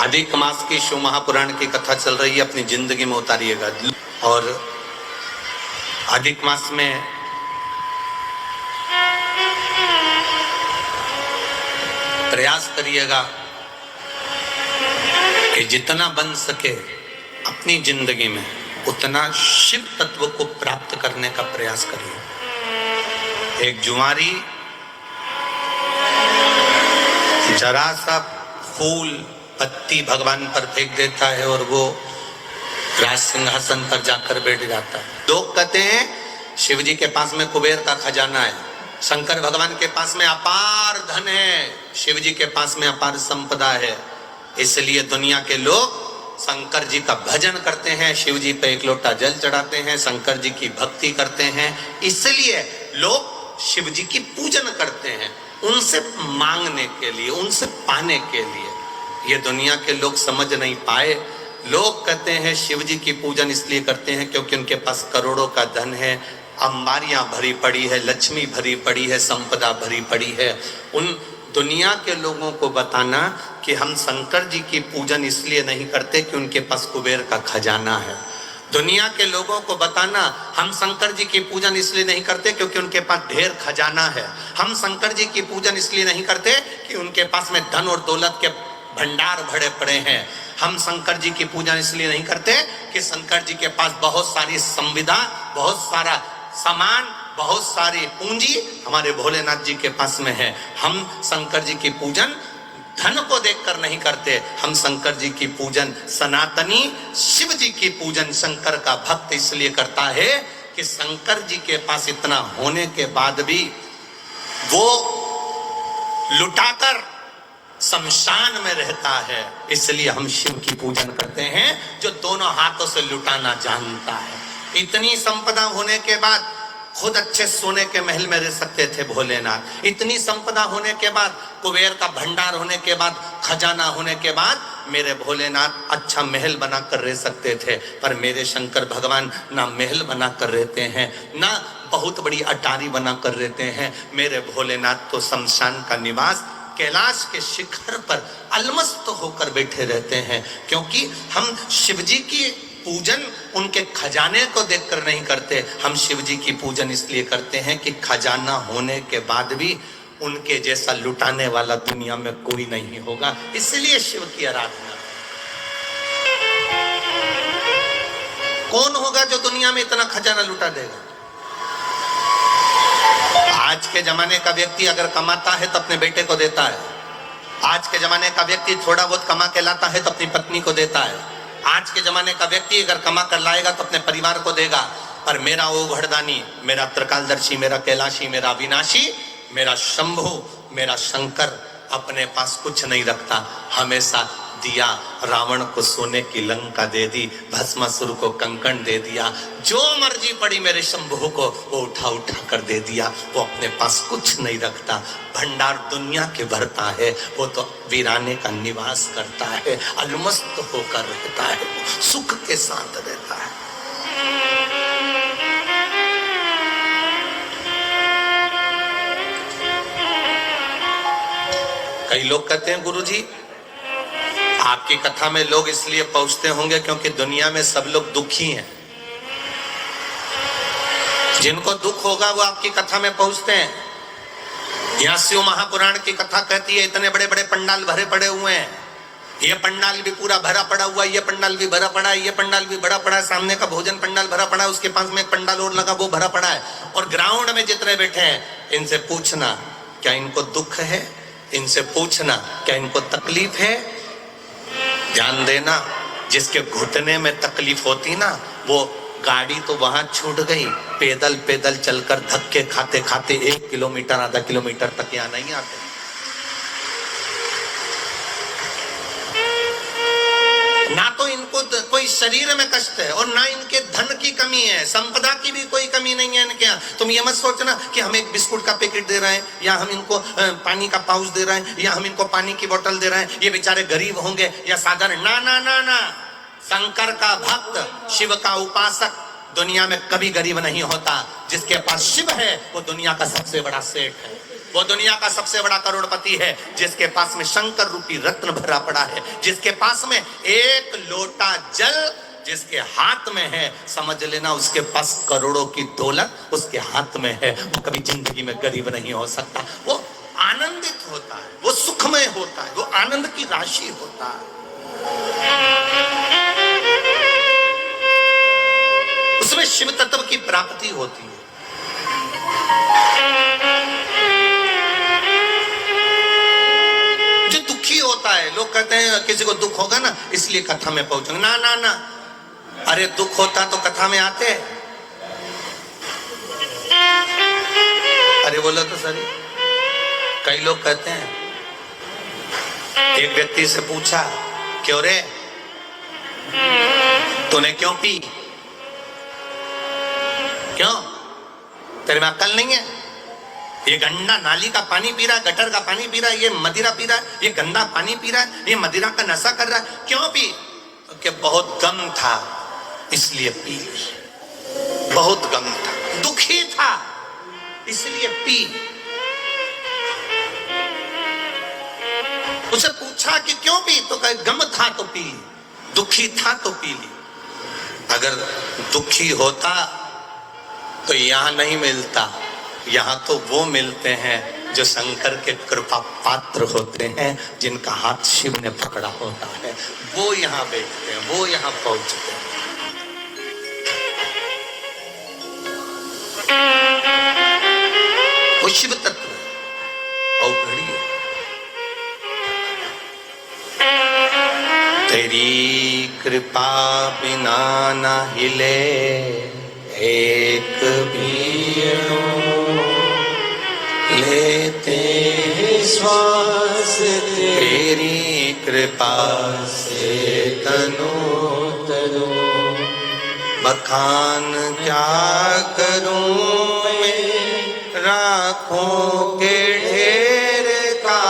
अधिक मास की शिव महापुराण की कथा चल रही है, अपनी जिंदगी में उतारिएगा। और अधिक मास में प्रयास करिएगा कि जितना बन सके अपनी जिंदगी में उतना शिव तत्व को प्राप्त करने का प्रयास करिए। एक जुआरी जरा सा फूल पत्ती भगवान पर फेंक देता है और वो राज सिंहासन पर जाकर बैठ जाता है। लोग कहते हैं शिव जी के पास में कुबेर का खजाना है, शंकर भगवान के पास में अपार धन है, शिव जी के पास में अपार संपदा है। इसलिए दुनिया के लोग शंकर जी का भजन करते हैं, शिव जी पे एक लोटा जल चढ़ाते हैं, शंकर जी की भक्ति करते हैं। इसलिए लोग शिव जी की पूजन करते हैं, उनसे मांगने के लिए, उनसे पाने के लिए। ये दुनिया के लोग समझ नहीं पाए। लोग कहते हैं शिव जी की पूजन इसलिए करते हैं क्योंकि उनके पास करोड़ों का धन है, अंबारियां भरी पड़ी है, लक्ष्मी भरी पड़ी है, संपदा भरी पड़ी है। उन दुनिया के लोगों को बताना कि हम शंकर जी की पूजन इसलिए नहीं करते कि उनके पास कुबेर का खजाना है। दुनिया के लोगों को बताना हम शंकर जी की पूजन इसलिए नहीं करते क्योंकि उनके पास ढेर खजाना है। हम शंकर जी की पूजन इसलिए नहीं करते कि उनके पास में धन और दौलत के भंडार भरे पड़े हैं। हम शंकर जी की पूजन इसलिए नहीं करते कि शंकर जी के पास बहुत सारी संविदा, बहुत सारा सामान, बहुत सारी पूंजी हमारे भोलेनाथ जी के पास में है। हम शंकर जी की पूजन धन को देखकर नहीं करते, हम शंकर जी की पूजन सनातनी शिव जी की पूजन शंकर का भक्त इसलिए करता है कि शंकर जी के पास इतना होने के बाद भी वो लुटाकर शमशान में रहता है। इसलिए हम शिव की पूजन करते हैं जो दोनों हाथों से लुटाना जानता है। इतनी संपदा होने के बाद खुद अच्छे सोने के महल में रह सकते थे भोलेनाथ। इतनी संपदा होने के बाद, कुबेर का भंडार होने के बाद, खजाना होने के बाद मेरे भोलेनाथ अच्छा महल बनाकर रह सकते थे। पर मेरे शंकर भगवान ना महल बनाकर रहते हैं, ना बहुत बड़ी अटारी बनाकर रहते हैं। मेरे भोलेनाथ तो शमशान का निवास कैलाश के शिखर पर अलमस्त होकर बैठे रहते हैं। क्योंकि हम शिव जी की पूजन उनके खजाने को देखकर नहीं करते, हम शिव जी की पूजन इसलिए करते हैं कि खजाना होने के बाद भी उनके जैसा लुटाने वाला दुनिया में कोई नहीं होगा। इसलिए शिव की आराधना। कौन होगा जो दुनिया में इतना खजाना लुटा देगा? आज के जमाने का व्यक्ति अगर कमाता है तो अपने बेटे को देता है। आज के जमाने का व्यक्ति थोड़ा बहुत कमा के लाता है तो अपनी पत्नी को देता है। आज के जमाने का व्यक्ति अगर कमा कर लाएगा तो अपने परिवार को देगा। पर मेरा ओघड़दानी, मेरा त्रिकालदर्शी, मेरा कैलाशी, मेरा अविनाशी, मेरा शंभु, मेरा शंकर अपने पास कुछ नहीं रखता। हमेशा दिया, रावण को सोने की लंका दे दी, भस्मासुर को कंकण दे दिया, जो मर्जी पड़ी मेरे शंभु को वो उठा उठा कर दे दिया। वो अपने पास कुछ नहीं रखता, भंडार दुनिया के भरता है। वो तो वीराने का निवास करता है, अलमस्त होकर रहता है, सुख के साथ रहता है। कई लोग कहते हैं गुरुजी आपकी कथा में लोग इसलिए पहुंचते होंगे क्योंकि दुनिया में सब लोग दुखी हैं। जिनको दुख होगा वो आपकी कथा में पहुंचते हैं। यहाँ शिव महापुराण की कथा कहती है इतने बड़े बड़े पंडाल भरे पड़े हुए हैं, ये पंडाल भी पूरा भरा पड़ा हुआ है, ये पंडाल भी भरा पड़ा है, ये पंडाल भी भरा पड़ा है, सामने का भोजन पंडाल भरा पड़ा है, उसके पास में एक पंडाल और लगा वो भरा पड़ा है। और ग्राउंड में जितने बैठे हैं इनसे पूछना क्या इनको दुख है, इनसे पूछना क्या इनको तकलीफ है। ध्यान देना, जिसके घुटने में तकलीफ होती ना वो गाड़ी तो वहां छूट गई, पैदल पैदल चलकर धक्के खाते खाते 1 किलोमीटर आधा किलोमीटर तक यहाँ नहीं आते। ना तो इनको कोई शरीर में कष्ट है और ना इनके धन की कमी है, संपदा की भी कोई कमी नहीं है इनके यहाँ। तुम ये मत सोचना कि हम एक बिस्कुट का पैकेट दे रहे हैं या हम इनको पानी का पाउच दे रहे हैं या हम इनको पानी की बोतल दे रहे हैं, ये बेचारे गरीब होंगे या साधारण। ना ना ना ना, शंकर का भक्त, शिव का उपासक दुनिया में कभी गरीब नहीं होता। जिसके पास शिव है वो दुनिया का सबसे बड़ा सेठ है। वो दुनिया का सबसे बड़ा करोड़पति है जिसके पास में शंकर रूपी रत्न भरा पड़ा है, जिसके पास में एक लोटा जल जिसके हाथ में है, समझ लेना उसके पास करोड़ों की दौलत उसके हाथ में है। वो कभी जिंदगी में गरीब नहीं हो सकता, वो आनंदित होता है, वो सुखमय होता है, वो आनंद की राशि होता है। उसमें शिव तत्व की प्राप्ति होती है। जो दुखी होता है, लोग कहते हैं किसी को दुख होगा ना इसलिए कथा में पहुंचेंगे, ना ना ना, अरे दुख होता तो कथा में आते। अरे बोलो तो सर, कई लोग कहते हैं, एक व्यक्ति से पूछा, क्यों रे तूने क्यों पी, क्यों तेरे में अक्ल नहीं है? ये गंदा नाली का पानी पी रहा है, गटर का पानी पी रहा है, ये मदिरा पी रहा है, ये गंदा पानी पी रहा है, ये मदिरा का नशा कर रहा है, क्यों पी? कि बहुत गम था इसलिए पी, बहुत गम था, दुखी था इसलिए पी। उसे पूछा कि क्यों पी, तो कहे गम था तो पी ली, दुखी था तो पी ली। अगर दुखी होता तो यहां नहीं मिलता, यहां तो वो मिलते हैं जो शंकर के कृपा पात्र होते हैं, जिनका हाथ शिव ने पकड़ा होता है, वो यहां बैठते हैं, वो यहां पहुंचते हैं। वो शिव तत्व अवघड़ी है। तेरी कृपा बिना न हिले एक भी लेते श्वास, तेरी कृपा से तनो तनो, बखान क्या करूं मैं राखों के ढेर का,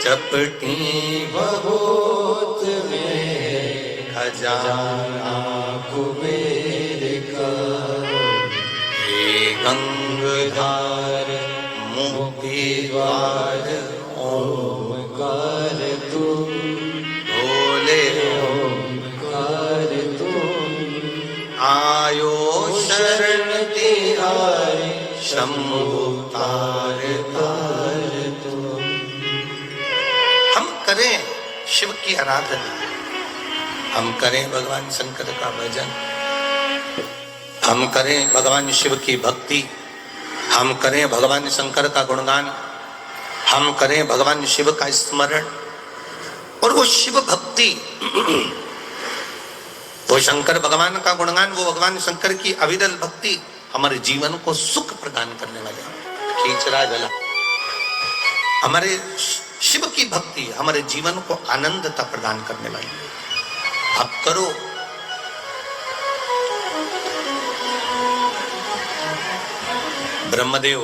चपटी बहुत में खजाना कुबेर का, हे गंगाधार मुक्ति द्वार ओमकार तू, भोले ओमकार तू, आयो शरण तिहारी शंभु तार तार तू। हम करें शिव की आराधना, हम करें भगवान शंकर का भजन, हम करें भगवान शिव की भक्ति, हम करें भगवान शंकर का गुणगान, हम करें भगवान शिव का स्मरण। और वो शिव भक्ति, वो शंकर भगवान का गुणगान, वो भगवान शंकर की अविरल भक्ति हमारे जीवन को सुख प्रदान करने वाले, खींचरा गला। हमारे शिव की भक्ति हमारे जीवन को आनंदता प्रदान करने वाली है। आप करो। ब्रह्मदेव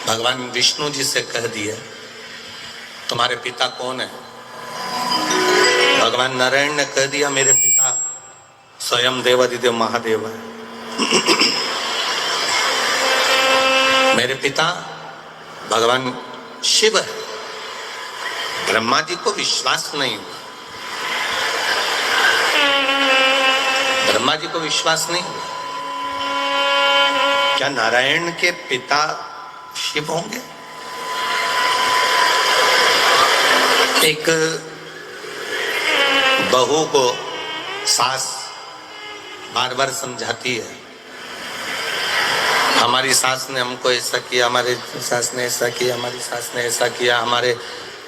भगवान विष्णु जी से कह दिया, तुम्हारे पिता कौन है? भगवान नारायण ने कह दिया, मेरे पिता स्वयं देवादिदेव महादेव है। मेरे पिता भगवान शिव है। ब्रह्मा जी को विश्वास नहीं हुआ, ब्रह्मा जी को विश्वास नहीं हुआ, क्या नारायण के पिता शिव होंगे? एक बहू को सास बार बार समझाती है, हमारी सास ने हमको ऐसा किया, हमारे सास ने ऐसा किया, हमारी सास ने ऐसा किया, हमारे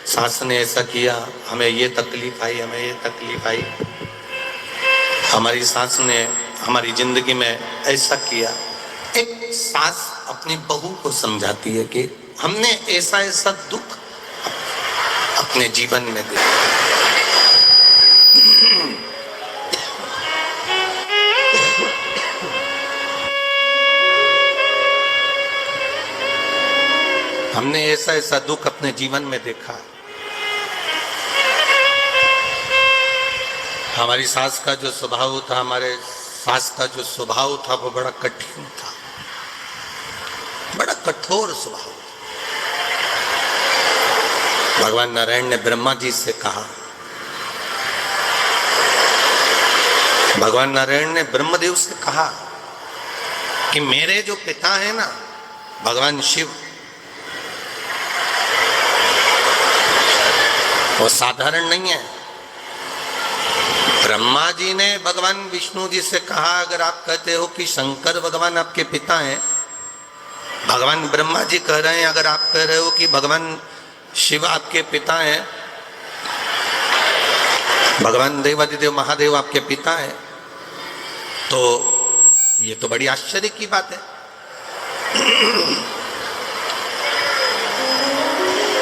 सास ने ऐसा किया, हमें ये तकलीफ आई, हमें ये तकलीफ आई, हमारी सास ने हमारी जिंदगी में ऐसा किया। एक सास अपनी बहू को समझाती है कि हमने ऐसा ऐसा दुख अपने जीवन में देखा। हमने ऐसा ऐसा दुख अपने जीवन में देखा। हमारी सास का जो स्वभाव था, हमारे सास का जो स्वभाव था वो बड़ा कठिन था। बड़ा कठोर स्वभाव। भगवान नारायण ने ब्रह्मा जी से कहा, भगवान नारायण ने ब्रह्मदेव से कहा कि मेरे जो पिता है ना भगवान शिव, वो साधारण नहीं है। ब्रह्मा जी ने भगवान विष्णु जी से कहा, अगर आप कहते हो कि शंकर भगवान आपके पिता हैं, भगवान ब्रह्मा जी कह रहे हैं अगर आप कह रहे हो कि भगवान शिव आपके पिता हैं, भगवान देवादिदेव महादेव आपके पिता हैं, तो ये तो बड़ी आश्चर्य की बात है,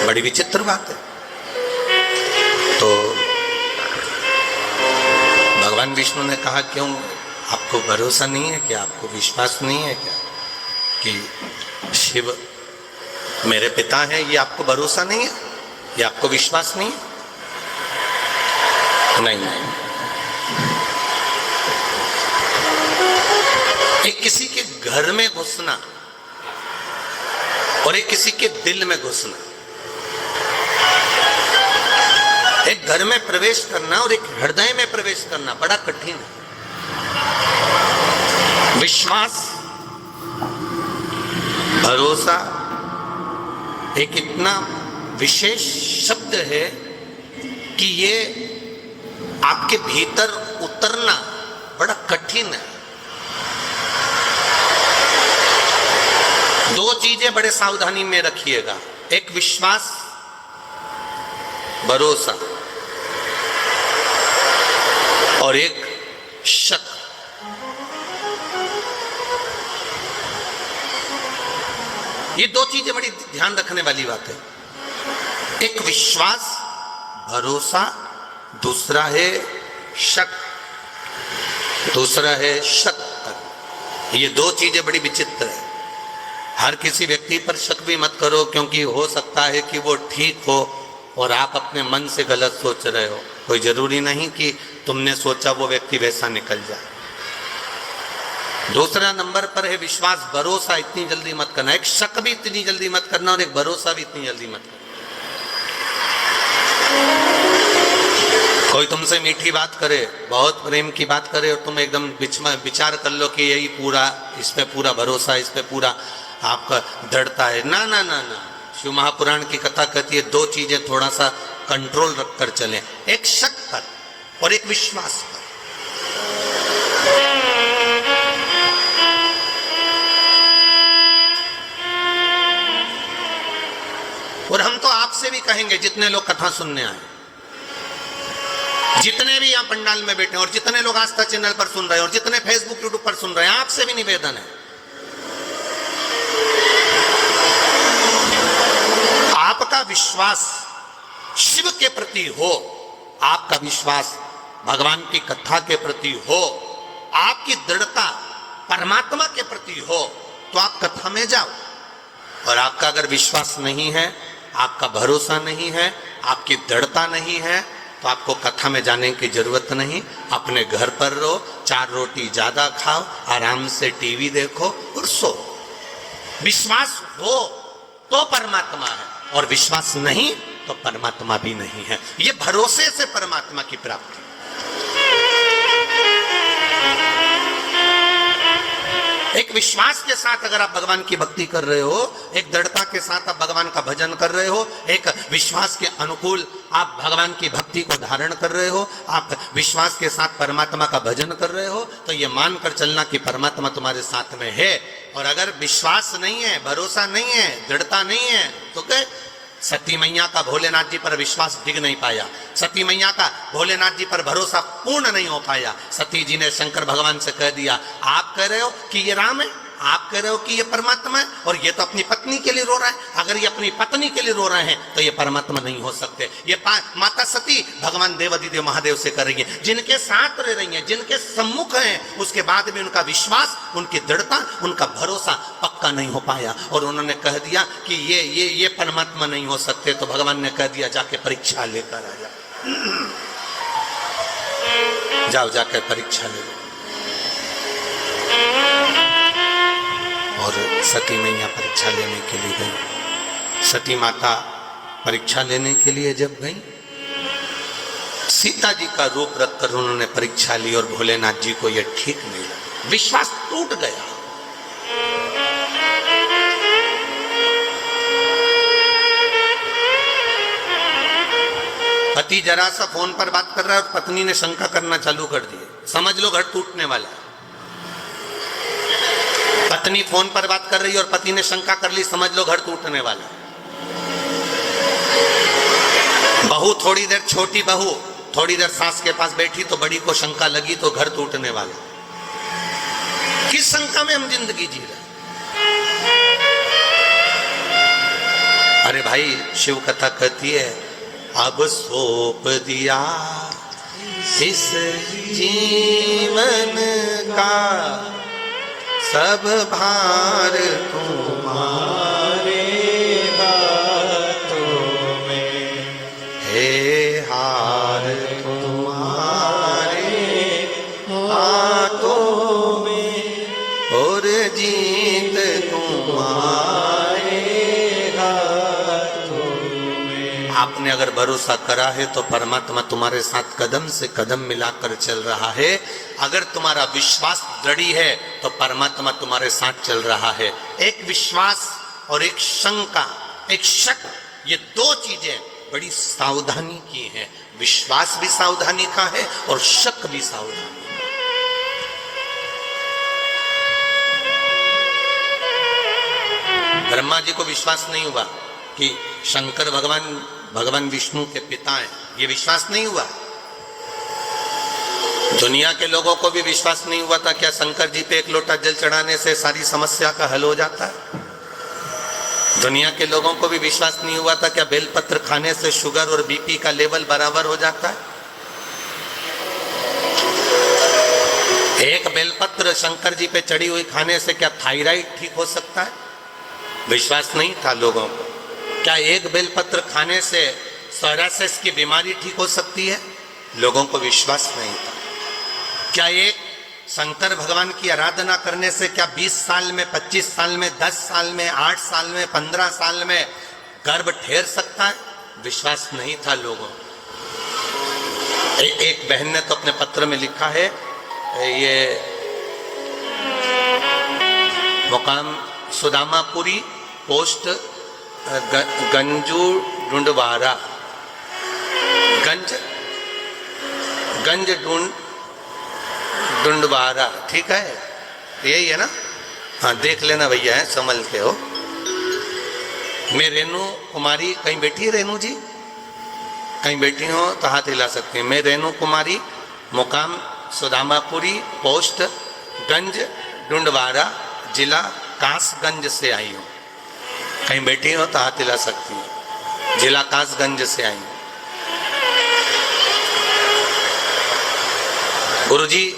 बड़ी विचित्र बात है। तो भगवान विष्णु ने कहा, क्यों आपको भरोसा नहीं है क्या, आपको विश्वास नहीं है क्या कि शिव मेरे पिता हैं? ये आपको भरोसा नहीं है, ये आपको विश्वास नहीं है? नहीं। एक किसी के घर में घुसना और एक किसी के दिल में घुसना, एक घर में प्रवेश करना और एक हृदय में प्रवेश करना बड़ा कठिन है। विश्वास, भरोसा एक इतना विशेष शब्द है कि ये आपके भीतर उतरना बड़ा कठिन है। दो चीजें बड़े सावधानी में रखिएगा, एक विश्वास, भरोसा, और एक शक। ये दो चीजें बड़ी ध्यान रखने वाली बात है। एक विश्वास, भरोसा, दूसरा है शक, दूसरा है शक। ये दो चीजें बड़ी विचित्र है। हर किसी व्यक्ति पर शक भी मत करो, क्योंकि हो सकता है कि वो ठीक हो और आप अपने मन से गलत सोच रहे हो। कोई जरूरी नहीं कि तुमने सोचा वो व्यक्ति वैसा निकल जाए। दूसरा नंबर पर है विश्वास, भरोसा इतनी जल्दी मत करना। एक शक भी इतनी जल्दी मत करना और एक भरोसा भी इतनी जल्दी मत करना। कोई तुमसे मीठी बात करे, बहुत प्रेम की बात करे, और तुम एकदम विचार कर लो कि यही पूरा, इस पे पूरा भरोसा, इस पे पूरा आपका दृढ़ता है। ना ना ना ना, शिव महापुराण की कथा कहती है दो चीजें थोड़ा सा कंट्रोल रखकर चलें, एक शक पर और एक विश्वास पर। और हम तो आपसे भी कहेंगे, जितने लोग कथा सुनने आए, जितने भी यहाँ पंडाल में बैठे हैं, और जितने लोग आस्था चैनल पर सुन रहे हैं, और जितने फेसबुक यूट्यूब पर सुन रहे हैं, आपसे भी निवेदन है, आपका विश्वास शिव के प्रति हो, आपका विश्वास भगवान की कथा के प्रति हो, आपकी दृढ़ता परमात्मा के प्रति हो, तो आप कथा में जाओ। और आपका अगर विश्वास नहीं है, आपका भरोसा नहीं है, आपकी दृढ़ता नहीं है, तो आपको कथा में जाने की जरूरत नहीं। अपने घर पर रहो, 4 रोटी ज्यादा खाओ, आराम से टीवी देखो और सो। विश्वास हो तो परमात्मा है, और विश्वास नहीं तो परमात्मा भी नहीं है। ये भरोसे से परमात्मा की प्राप्ति। एक विश्वास के साथ अगर आप भगवान की भक्ति कर रहे हो, एक दृढ़ता के साथ आप भगवान का भजन कर रहे हो, एक विश्वास के अनुकूल आप भगवान की भक्ति को धारण कर रहे हो, आप विश्वास के साथ परमात्मा का भजन कर रहे हो, तो ये मानकर चलना कि परमात्मा तुम्हारे साथ में है। और अगर विश्वास नहीं है, भरोसा नहीं है, दृढ़ता नहीं है, तो क्या? सती मैया का भोलेनाथ जी पर विश्वास डिग नहीं पाया, सती मैया का भोलेनाथ जी पर भरोसा पूर्ण नहीं हो पाया। सती जी ने शंकर भगवान से कह दिया, आप कह रहे हो कि ये राम है, आप कह रहे हो कि ये परमात्मा है, और ये तो अपनी पत्नी के लिए रो रहा है। अगर ये अपनी पत्नी के लिए रो रहे हैं तो ये परमात्मा नहीं हो सकते। ये माता सती भगवान देवादिदेव महादेव से कर रही है, जिनके साथ रह रही हैं, जिनके सम्मुख हैं, उसके बाद भी उनका विश्वास, उनकी दृढ़ता, उनका भरोसा पक्का नहीं हो पाया, और उन्होंने कह दिया कि ये परमात्मा नहीं हो सकते। तो भगवान ने कह दिया, जाके परीक्षा लेकर आ जाओ, जाकर परीक्षा ले लो। और सती मैया परीक्षा लेने के लिए गई। सती माता परीक्षा लेने के लिए जब गई, सीता जी का रूप रखकर उन्होंने परीक्षा ली और भोलेनाथ जी को यह ठीक नहीं लगा, विश्वास टूट गया। पति जरा सा फोन पर बात कर रहा है और पत्नी ने शंका करना चालू कर दी, समझ लो घर टूटने वाला है। पत्नी फोन पर बात कर रही है और पति ने शंका कर ली, समझ लो घर टूटने वाला है। बहू थोड़ी देर, छोटी बहू थोड़ी देर सास के पास बैठी तो बड़ी को शंका लगी तो घर टूटने वाला। किस शंका में हम जिंदगी जी रहे? अरे भाई, शिव कथा कहती है, अब सौंप दिया इस जीवन का सब भार तुम्हारे हाथों में, हे हार तुम्हारे हाथों में, और जीत तुम्हारे हाथों में। आपने अगर भरोसा करा है तो परमात्मा तुम्हारे साथ कदम से कदम मिलाकर चल रहा है। अगर तुम्हारा विश्वास दृढ़ है तो परमात्मा तुम्हारे साथ चल रहा है। एक विश्वास और एक शंका, एक शक, ये दो चीजें बड़ी सावधानी की है। विश्वास भी सावधानी का है और शक भी सावधानी। ब्रह्मा जी को विश्वास नहीं हुआ कि शंकर भगवान विष्णु के पिता हैं, ये विश्वास नहीं हुआ। दुनिया के लोगों को भी विश्वास नहीं हुआ था क्या शंकर जी पे एक लोटा जल चढ़ाने से सारी समस्या का हल हो जाता है? दुनिया के लोगों को भी विश्वास नहीं हुआ था क्या बेलपत्र खाने से शुगर और बीपी का लेवल बराबर हो जाता है? एक बेलपत्र शंकर जी पे चढ़ी हुई खाने से क्या थायराइड ठीक हो सकता है? विश्वास नहीं था लोगों को। क्या एक बेलपत्र खाने से सोरासिस की बीमारी ठीक हो सकती है? लोगों को विश्वास नहीं था। क्या एक शंकर भगवान की आराधना करने से क्या 20 साल में, 25 साल में, 10 साल में, 8 साल में, 15 साल में गर्भ ठहर सकता है? विश्वास नहीं था लोगों। एक बहन ने तो अपने पत्र में लिखा है, ये मुकाम सुदामापुरी, पोस्ट गंजू ढूंढवारा, गंज ढूंढवारा, ठीक है, यही है ना? हाँ, देख लेना भैया, है संभल के हो। मैं रेणु कुमारी, कहीं बैठी है रेणु जी? कहीं बैठी हो तो हाथ हिला सकते हैं। मैं रेणु कुमारी, मुकाम सुदामापुरी, पोस्ट गंज ढूंढवारा, जिला कासगंज से आई हूँ। कहीं बैठी हो तो हाथ हिला सकती है। जिला कासगंज से आई हूँ। गुरुजी,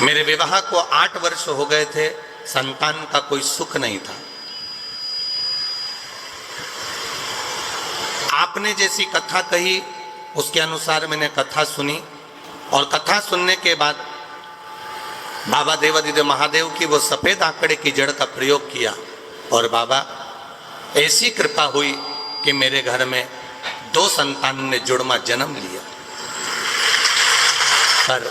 मेरे विवाह को 8 वर्ष हो गए थे, संतान का कोई सुख नहीं था। आपने जैसी कथा कही उसके अनुसार मैंने कथा सुनी और कथा सुनने के बाद बाबा देवादिदेव महादेव की वो सफेद आंकड़े की जड़ का प्रयोग किया और बाबा ऐसी कृपा हुई कि मेरे घर में 2 संतान ने जुड़वा जन्म लिया। पर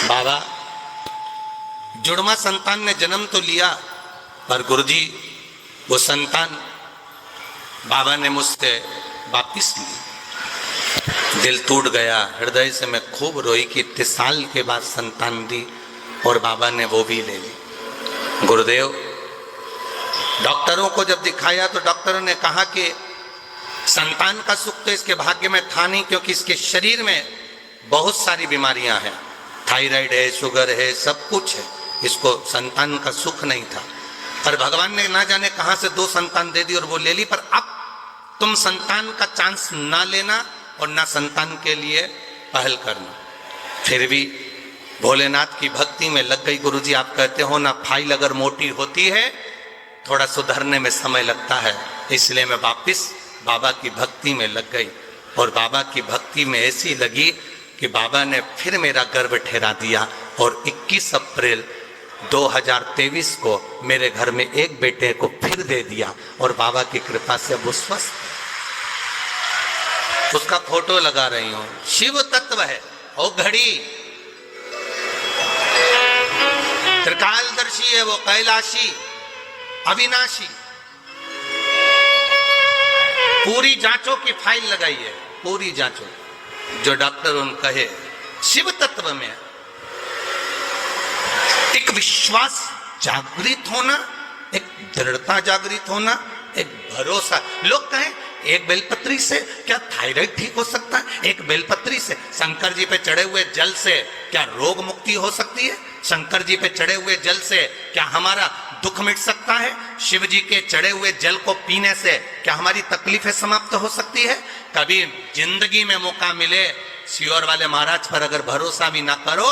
बाबा, जुड़वा संतान ने जन्म तो लिया, पर गुरुजी वो संतान बाबा ने मुझसे वापिस ली। दिल टूट गया, हृदय से मैं खूब रोई कि इतने साल के बाद संतान दी और बाबा ने वो भी ले ली। गुरुदेव, डॉक्टरों को जब दिखाया तो डॉक्टरों ने कहा कि संतान का सुख तो इसके भाग्य में था नहीं, क्योंकि इसके शरीर में बहुत सारी बीमारियां हैं, थायराइड है, शुगर है, सब कुछ है, इसको संतान का सुख नहीं था। पर भगवान ने ना जाने कहां से 2 संतान दे दी और वो ले ली। पर अब तुम संतान का चांस ना लेना और ना संतान के लिए पहल करना। फिर भी भोलेनाथ की भक्ति में लग गई। गुरुजी, आप कहते हो ना, फाइल अगर मोटी होती है थोड़ा सुधरने में समय लगता है, इसलिए मैं वापिस बाबा की भक्ति में लग गई। और बाबा की भक्ति में ऐसी लगी कि बाबा ने फिर मेरा गर्भ ठहरा दिया और 21 अप्रैल 2023 को मेरे घर में एक बेटे को फिर दे दिया और बाबा की कृपा से वो स्वस्थ है। उसका फोटो लगा रही हूं। शिव तत्व है। वो घड़ी त्रिकालदर्शी है, वो कैलाशी अविनाशी। पूरी जांचों की फाइल लगाई है, पूरी जांचों जो डॉक्टर उन कहे। शिव तत्व में एक विश्वास जागृत होना, एक दृढ़ता जागृत होना, एक भरोसा। लोग कहें एक बेलपत्री से क्या थायराइड ठीक हो सकता है? एक बेलपत्री से, शंकर जी पे चढ़े हुए जल से क्या रोग मुक्ति हो सकती है? शंकर जी पे चढ़े हुए जल से क्या हमारा दुख मिट सकता है? शिव जी के चढ़े हुए जल को पीने से क्या हमारी तकलीफें समाप्त हो सकती है? कभी जिंदगी में मौका मिले, सियोर वाले महाराज पर अगर भरोसा भी ना करो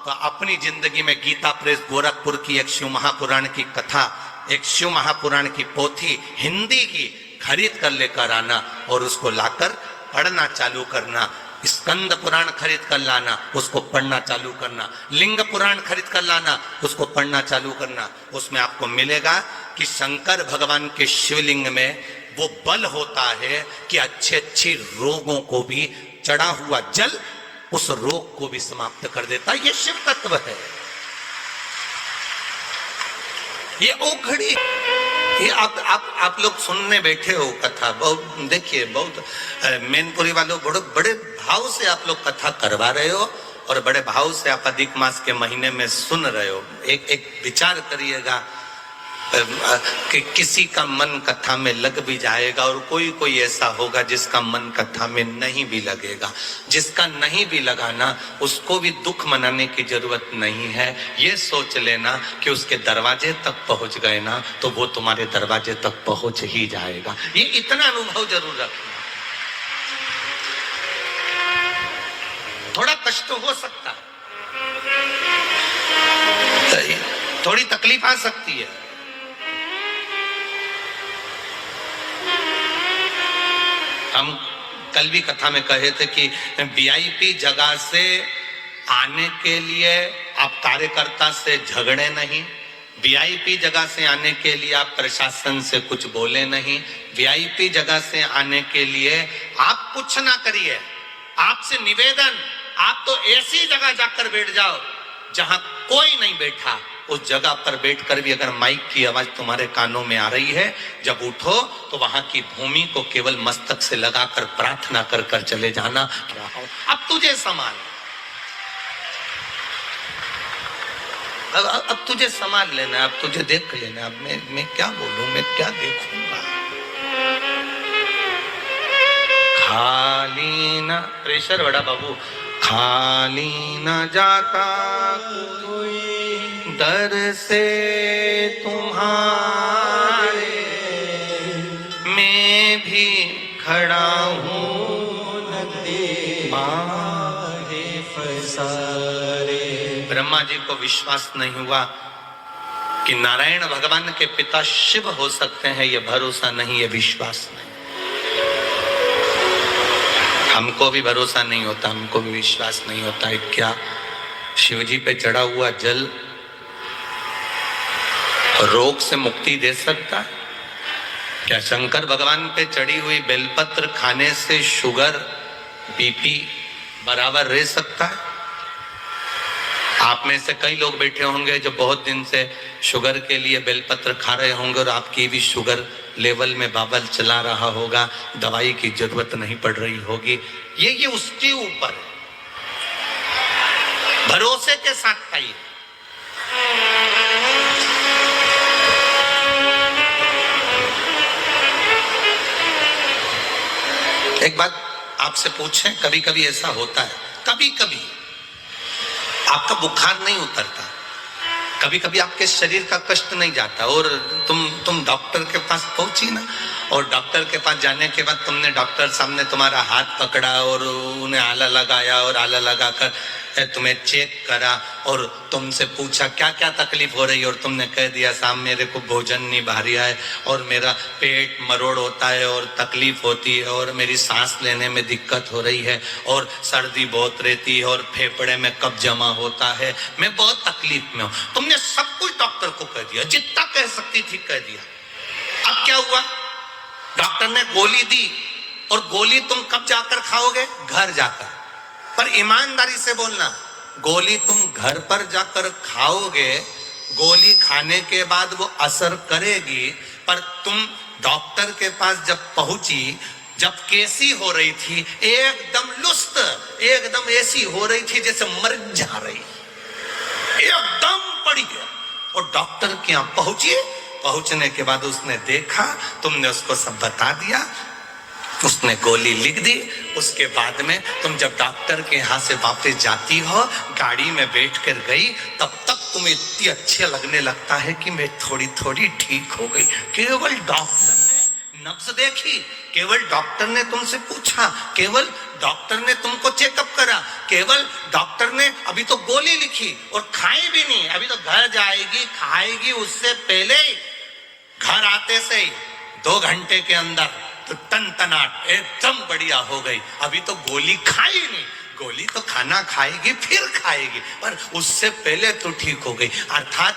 तो अपनी जिंदगी में गीता प्रेस गोरखपुर की एक शिव महापुराण की कथा, एक शिव महापुराण की पोथी हिंदी की खरीद कर लेकर आना और उसको लाकर पढ़ना चालू करना। स्कंद पुराण खरीद कर लाना, उसको पढ़ना चालू करना। लिंग पुराण खरीद कर लाना, उसको पढ़ना चालू करना। उसमें आपको मिलेगा कि शंकर भगवान के शिवलिंग में वो बल होता है कि अच्छे रोगों को भी चढ़ा हुआ जल उस रोग को भी समाप्त कर देता है। ये शिव तत्व है। ये ओघड़ी, ये आप लोग सुनने बैठे हो कथा, बहुत देखिए, बहुत मैनपुरी वालों बड़े भाव से आप लोग कथा करवा रहे हो और बड़े भाव से आप अधिक मास के महीने में सुन रहे हो। एक विचार करिएगा कि किसी का मन कथा में लग भी जाएगा और कोई ऐसा होगा जिसका मन कथा में नहीं भी लगेगा। जिसका नहीं भी लगाना, उसको भी दुख मनाने की जरूरत नहीं है। ये सोच लेना कि उसके दरवाजे तक पहुंच गए ना तो वो तुम्हारे दरवाजे तक पहुंच ही जाएगा। ये इतना अनुभव जरूर रखना। थोड़ा कष्ट हो सकता है, थोड़ी तकलीफ आ सकती है। हम कल भी कथा में कहे थे कि वीआईपी जगह से आने के लिए आप कार्यकर्ता से झगड़े नहीं, वीआईपी जगह से आने के लिए आप प्रशासन से कुछ बोले नहीं, वीआईपी जगह से आने के लिए आप कुछ ना करिए। आपसे निवेदन, आप तो ऐसी जगह जाकर बैठ जाओ जहां कोई नहीं बैठा। उस जगह पर बैठकर भी अगर माइक की आवाज तुम्हारे कानों में आ रही है, जब उठो तो वहां की भूमि को केवल मस्तक से लगाकर प्रार्थना कर कर चले जाना, अब तुझे संभाल, अब तुझे संभाल लेना, अब तुझे देख लेना। अब मैं क्या बोलूं, मैं क्या देखूंगा। खाली ना प्रेशर बड़ा बाबू, खाली ना जाता कोई दर से तुम्हारे, मैं भी खड़ा हूँ बाहे फसारे। ब्रह्मा जी को विश्वास नहीं हुआ कि नारायण भगवान के पिता शिव हो सकते हैं। ये भरोसा नहीं, ये विश्वास नहीं। हमको भी भरोसा नहीं होता, हमको भी विश्वास नहीं होता है क्या शिव जी पे चढ़ा हुआ जल रोग से मुक्ति दे सकता है? क्या शंकर भगवान पे चढ़ी हुई बेलपत्र खाने से शुगर बीपी बराबर रह सकता है? आप में से कई लोग बैठे होंगे जो बहुत दिन से शुगर के लिए बेलपत्र खा रहे होंगे और आपकी भी शुगर लेवल में बाबल चला रहा होगा, दवाई की जरूरत नहीं पड़ रही होगी। ये उसके ऊपर है, भरोसे के साथ खाइए। एक बात आपसे पूछें, कभी कभी ऐसा होता है, कभी कभी आपका बुखार नहीं उतरता, कभी कभी आपके शरीर का कष्ट नहीं जाता और तुम डॉक्टर के पास पहुंची ना, और डॉक्टर के पास जाने के बाद तुमने डॉक्टर सामने तुम्हारा हाथ पकड़ा और उन्हें आला लगाया और आला लगाकर तुम्हें चेक करा और तुमसे पूछा क्या क्या तकलीफ हो रही है, और तुमने कह दिया साहब मेरे को भोजन नहीं भारी है, और मेरा पेट मरोड़ होता है, और तकलीफ होती है, और मेरी सांस लेने में दिक्कत हो रही है, और सर्दी बहुत रहती है, और फेफड़े में कब्ज जमा होता है, मैं बहुत तकलीफ में हूं। तुमने सब कुछ डॉक्टर को कह दिया, जितना कह सकती थी कह दिया। अब क्या हुआ? डॉक्टर ने गोली दी, और गोली तुम कब जाकर खाओगे? घर जाकर। पर ईमानदारी से बोलना, गोली तुम घर पर जाकर खाओगे, गोली खाने के बाद वो असर करेगी, पर तुम डॉक्टर के पास जब पहुंची, जब कैसी हो रही थी, एकदम लुस्त, एकदम ऐसी हो रही थी जैसे मर जा रही, एकदम पड़ी गया। और डॉक्टर के यहां पहुंची, पहुंचने के बाद उसने देखा, तुमने उसको सब बता दिया, उसने गोली लिख दी। उसके बाद में तुम जब डॉक्टर के यहाँ से वापस जाती हो, गाड़ी में बैठ कर गई, तब तक तुम्हें इतनी अच्छे लगने लगता है कि मैं थोड़ी थोड़ी ठीक हो गई। केवल डॉक्टर ने नब्ज देखी, केवल डॉक्टर ने तुमसे पूछा, केवल डॉक्टर ने तुमको चेकअप करा, केवल डॉक्टर ने अभी तो गोली लिखी और खाई भी नहीं, अभी तो घर जाएगी खाएगी, उससे पहले घर आते से ही 2 घंटे के अंदर तो तनतनाट एकदम बढ़िया हो गई। अभी तो गोली खाई नहीं, गोली तो खाना खाएगी फिर खाएगी, पर उससे पहले तो ठीक हो गई। अर्थात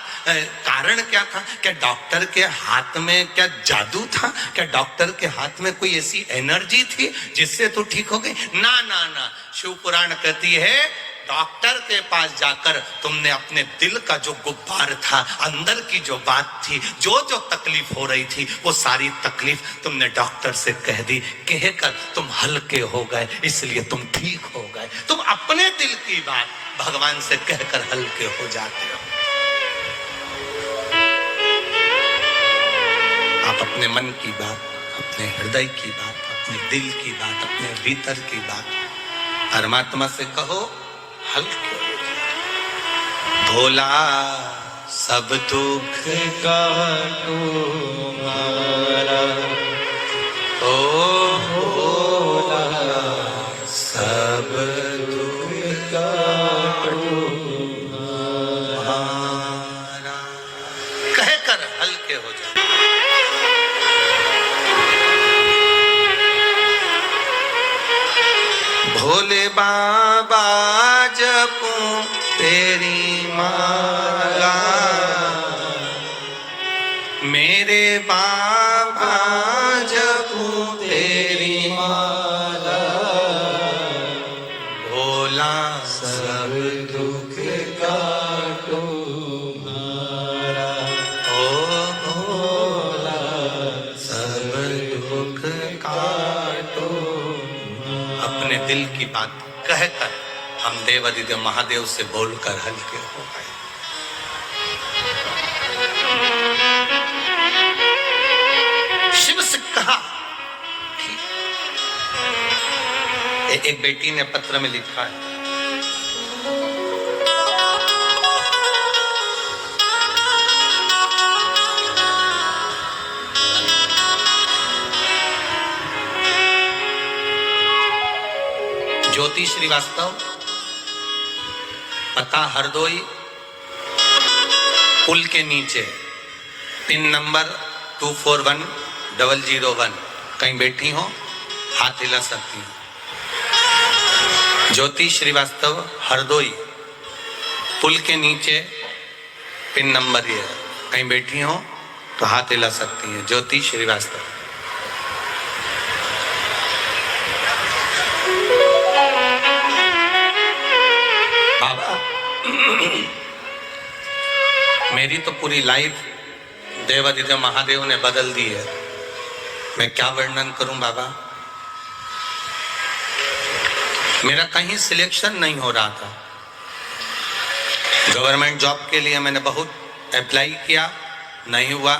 कारण क्या था? क्या डॉक्टर के हाथ में क्या जादू था? क्या डॉक्टर के हाथ में कोई ऐसी एनर्जी थी जिससे तो ठीक हो गई? ना ना ना, शिव पुराण कहती है डॉक्टर के पास जाकर तुमने अपने दिल का जो गुब्बार था, अंदर की जो बात थी, जो जो तकलीफ हो रही थी, वो सारी तकलीफ तुमने डॉक्टर से कह दी, कहकर तुम हल्के हो गए, इसलिए तुम ठीक हो गए। तुम अपने दिल की बात भगवान से कहकर हल्के हो जाते हो। आप अपने मन की बात, अपने हृदय की बात, अपने दिल की बात, अपने भीतर की बात परमात्मा से कहो, हल्के हो जाए। भोला सब दुख का तुम्हारा, ओ भोला सब दुख का तुम्हारा, कहकर हल्के हो जाए। भोले बाबा जपूं तेरी माला, मेरे बाबा जपूं तेरी माला, भोला सब दुख का तुम्हारा, ओ भोला सब दुख का तुम्हारा। अपने दिल की बात कहकर हम देवादिदेव महादेव से बोलकर हल्के हो गए। शिव से कहा, एक बेटी ने पत्र में लिखा है, ज्योति श्रीवास्तव, पता हरदोई, पुल के नीचे, पिन नंबर 241001, कहीं बैठी हो हाथ हिला सकती हो। ज्योति श्रीवास्तव, हरदोई, पुल के नीचे, पिन नंबर ये, कहीं बैठी हो तो हाथ हिला सकती है। ज्योति श्रीवास्तव। बाबा मेरी तो पूरी लाइफ देवादिदेव महादेव ने बदल दी है, मैं क्या वर्णन करूं बाबा। मेरा कहीं सिलेक्शन नहीं हो रहा था, गवर्नमेंट जॉब के लिए मैंने बहुत अप्लाई किया, नहीं हुआ।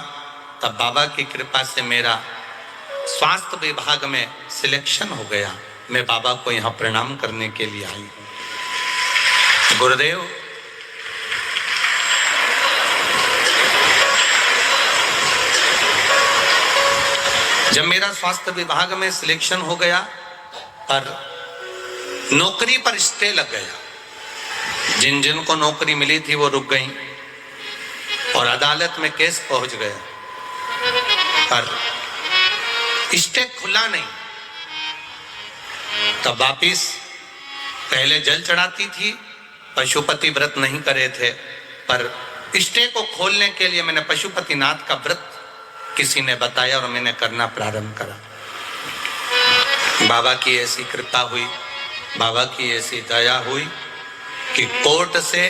तब बाबा की कृपा से मेरा स्वास्थ्य विभाग में सिलेक्शन हो गया। मैं बाबा को यहाँ प्रणाम करने के लिए आई हूँ। गुरुदेव, जब मेरा स्वास्थ्य विभाग में सिलेक्शन हो गया, पर नौकरी पर स्टे लग गया, जिन जिन को नौकरी मिली थी वो रुक गई और अदालत में केस पहुंच गया, पर स्टे खुला नहीं। तब वापिस पहले जल चढ़ाती थी, पशुपति व्रत नहीं करे थे, पर स्टे को खोलने के लिए मैंने पशुपतिनाथ का व्रत किसी ने बताया और मैंने करना प्रारंभ करा। बाबा की ऐसी कृपा हुई, बाबा की ऐसी दया हुई कि कोर्ट से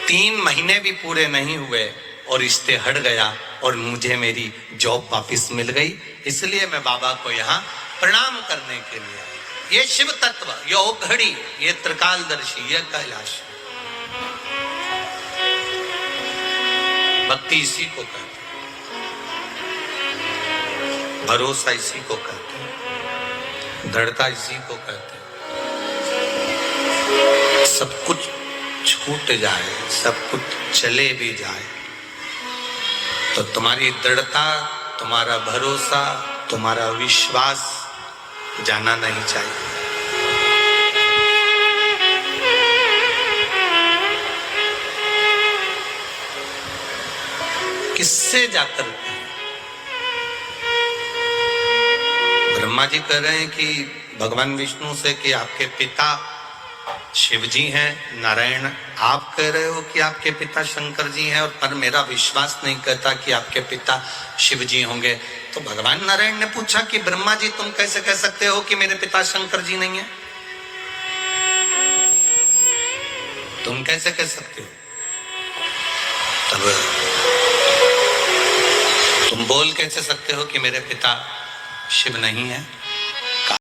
3 महीने भी पूरे नहीं हुए और स्टे हट गया और मुझे मेरी जॉब वापस मिल गई। इसलिए मैं बाबा को यहाँ प्रणाम करने के लिए आया। ये शिव तत्व, ये औघड़ी, ये त्रिकालदर्शी, ये कैलाश, भक्ति इसी को कहते हैं, भरोसा इसी को कहते हैं, दृढ़ता इसी को कहते हैं। सब कुछ छूट जाए, सब कुछ चले भी जाए, तो तुम्हारी दृढ़ता, तुम्हारा भरोसा, तुम्हारा विश्वास जाना नहीं चाहिए। किससे जाकर ब्रह्मा जी कह रहे हैं कि भगवान विष्णु से कि आपके पिता शिव जी हैं, नारायण आप कह रहे हो कि आपके पिता शंकर जी हैं, और पर मेरा विश्वास नहीं कहता कि आपके पिता शिव जी होंगे। तो भगवान नारायण ने पूछा कि ब्रह्मा जी तुम कैसे कह सकते हो कि मेरे पिता शंकर जी नहीं है? तुम कैसे कह सकते हो? तब तुम बोल कैसे सकते हो कि मेरे पिता शिव नहीं है?